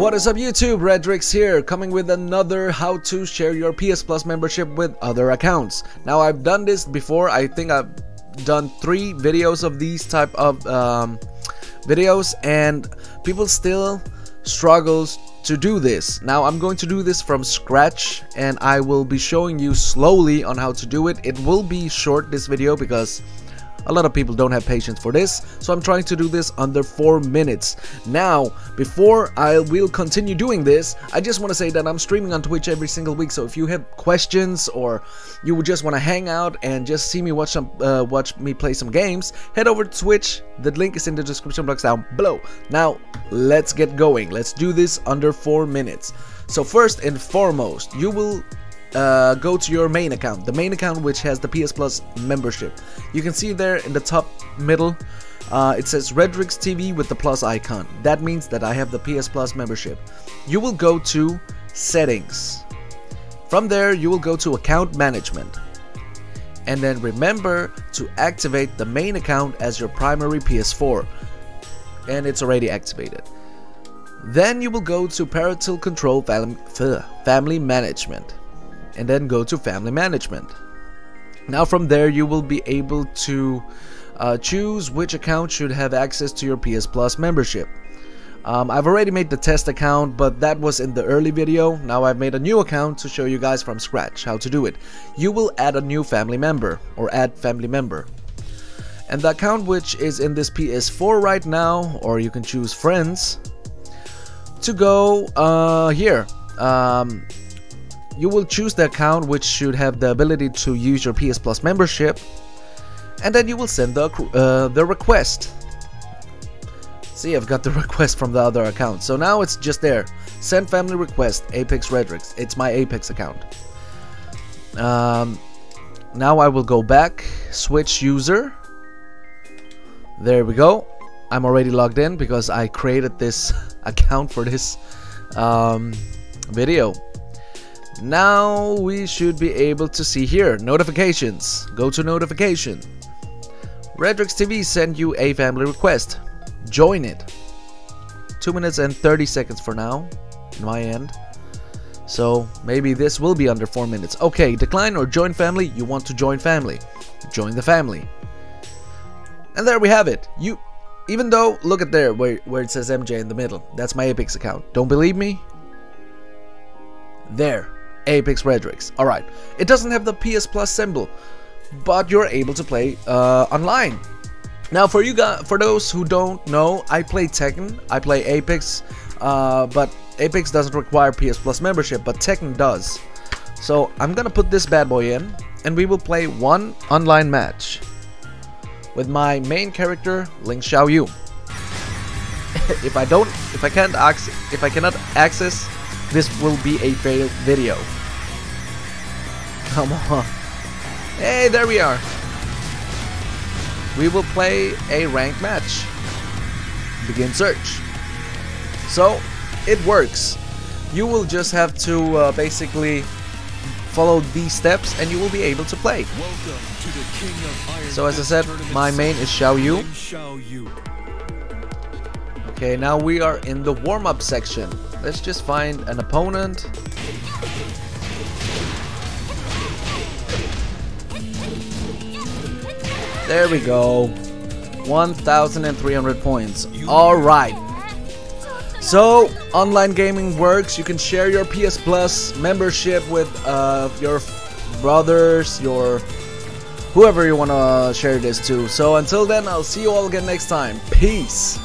What is up YouTube, Redrix here, coming with another how to share your PS Plus membership with other accounts. Now I've done this before. I think I've done 3 videos of these type of videos, and people still struggles to do this. Now I'm going to do this from scratch, and I will be showing you slowly on how to do it. It will be short, this video, because a lot of people don't have patience for this, so I'm trying to do this under 4 minutes. Now, before I will continue doing this, I just want to say that I'm streaming on Twitch every single week, so if you have questions or you would just want to hang out and just see me watch me play some games, head over to Twitch. The link is in the description box down below. Now, let's get going. Let's do this under 4 minutes. So first and foremost, you will go to your main account, the main account which has the PS Plus membership. You can see there in the top middle, it says Redrix TV with the plus icon. That means that I have the PS Plus membership. You will go to settings. From there you will go to account management, and then remember to activate the main account as your primary PS4, and it's already activated. Then you will go to parental control family management, and then go to family management. Now from there you will be able to choose which account should have access to your PS Plus membership. I've already made the test account, but that was in the early video. Now I've made a new account to show you guys from scratch how to do it. You will add a new family member, or add family member, and the account which is in this PS4 right now, or you can choose friends, to go here. You will choose the account which should have the ability to use your PS Plus membership, and then you will send the request. See, I've got the request from the other account, so now it's just there. Send family request, Apex Redrix. It's my Apex account. Now I will go back, switch user. There we go. I'm already logged in because I created this account for this video. Now we should be able to see here notifications. Go to notification. Redrix TV sent you a family request. Join it. 2 minutes and 30 seconds for now in my end, so maybe this will be under 4 minutes. Okay, decline or join family. You want to join family, join the family, and there we have it. Even though, look at there where it says MJ in the middle, that's my Apex account. Don't believe me? There, Apex Redrix. Alright, it doesn't have the PS Plus symbol, but you're able to play online. Now for you guys, for those who don't know, I play Tekken, I play Apex, but Apex doesn't require PS Plus membership, but Tekken does. So I'm gonna put this bad boy in, and we will play one online match with my main character, Ling Xiaoyu. if I cannot access, this will be a failed video. Come on. Hey, there we are. We will play a ranked match. Begin search. So, it works. You will just have to basically follow these steps and you will be able to play. Welcome to the King of Iron. So as I said, my main is Xiaoyu. Okay, now we are in the warm-up section. Let's just find an opponent. There we go. 1,300 points. Alright. So, online gaming works. You can share your PS Plus membership with your brothers, whoever you want to share this to. So until then, I'll see you all again next time. Peace.